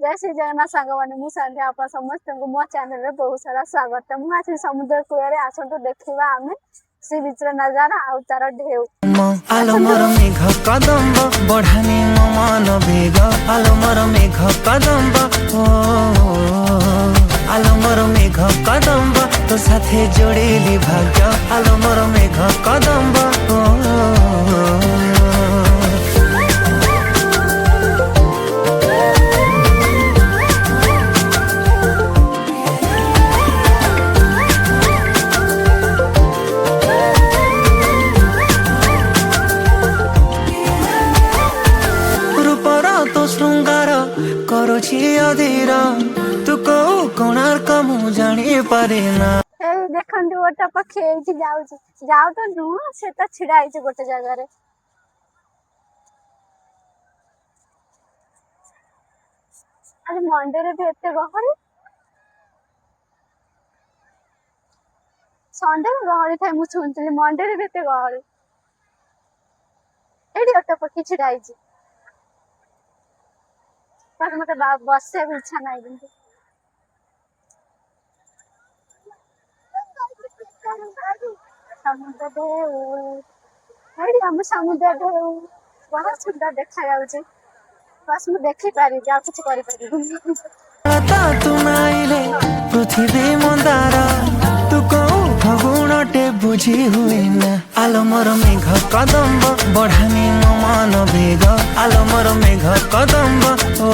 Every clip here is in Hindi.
जय श्री जगन्नाथ सांग मैंने मुझे आप समस्त को मो चैनल रे बहुत सारा स्वागत है। मुझे समुद्र कूल आसतु देखा आम सी बीच नजारा आउ तार ढेउ आलो मोर मेघ कदम्ब बढ़ानी मन बेग आलो मोर मेघ कदम्ब ओ आलो मोर मेघ कदम्ब तो साथे जोड़ेली भाग्य आलो मोर मेघ कदम्ब श्रृंगार करुछि अधीर तू को कोणार्क मु जानी पारे ना देखंतु गोटे पक्षी एठी जाउछि जाउ तो नु से तो छिड़ा आइछ गोटे जगह रे। आज मंडे रे भी एते गहरी संडे गहरी थाई मु सुनतली मंडे रे भी एते गहरी एठी गोटे पक्षी छिड़ा आइछ पर मते बससे इच्छा नहीं किंतु समुद्र ढेउ समुद्र ढेउ बहुत सुंदर देखा जाउछे बस मु देखि पारि जा कुछ करि पारि तू नाइले पृथ्वी मंदार तू को फगुणटे बुझी हुए ना आलो मोर मेघ कदम्ब बढ़ानी मन बेग आलो मोर मेघ कदम्ब ओ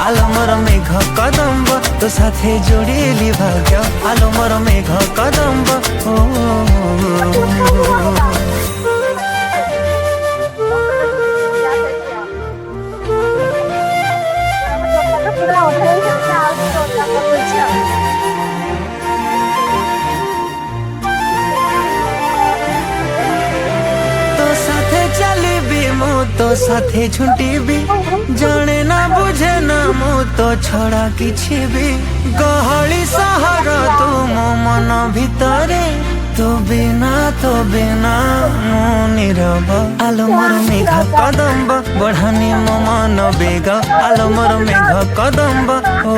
आलो मोर मेघ कदम्ब तो साथे जोड़ेली भाग्य आलो मोर मेघ कदम्ब ओ तो साथे झुंटी भी जाने ना बुझे ना मु तो छड़ा किछि भी गहली सहर तू मो मन भितरे तो बिना मु नीरव आलो मोर मेघ कदम्ब बढ़ानी मो मन बेग आलो मोर मेघ कदम्ब ओ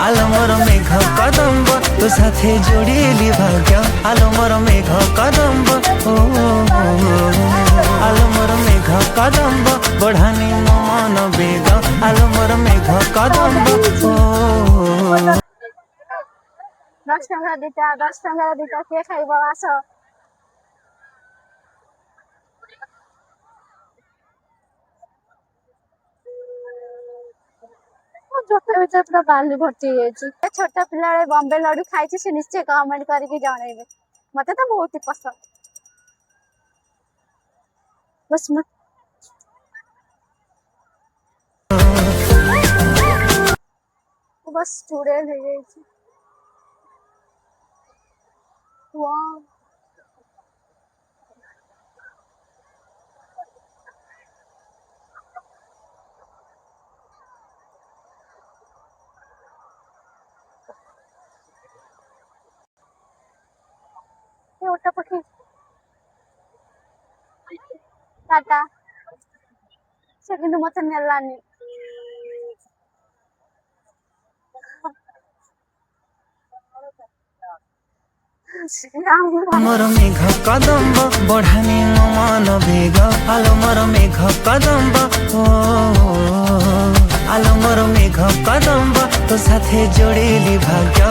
आलो मोर मेघ कदम्ब तो साथे जोड़ेली भाग्य आलो मोर मेघ कदम्ब ओ आलो मोर मेघ कदम्ब बढ़ानी मन बेग आलो मोर मेघ कदम्ब ओ 10 टंका दिता के खाइब आस जोते भीतर पूरा बाली भर्ती छोटा पिला बॉम्बे लड्डू खाई से निश्चय कमेंट करके जनइबे मते तो बहुत ही पसंद बस बस स्टूडेंट है ये वाह ये उठा पकी टाटा से किंतु मते नेलानी मोर मेघ कदम्ब बढ़ानी मन बेग आलो मोर मेघ कदम्ब ओ आलो मोर मेघ कदम्ब तो साथे जोड़ेली भाग्य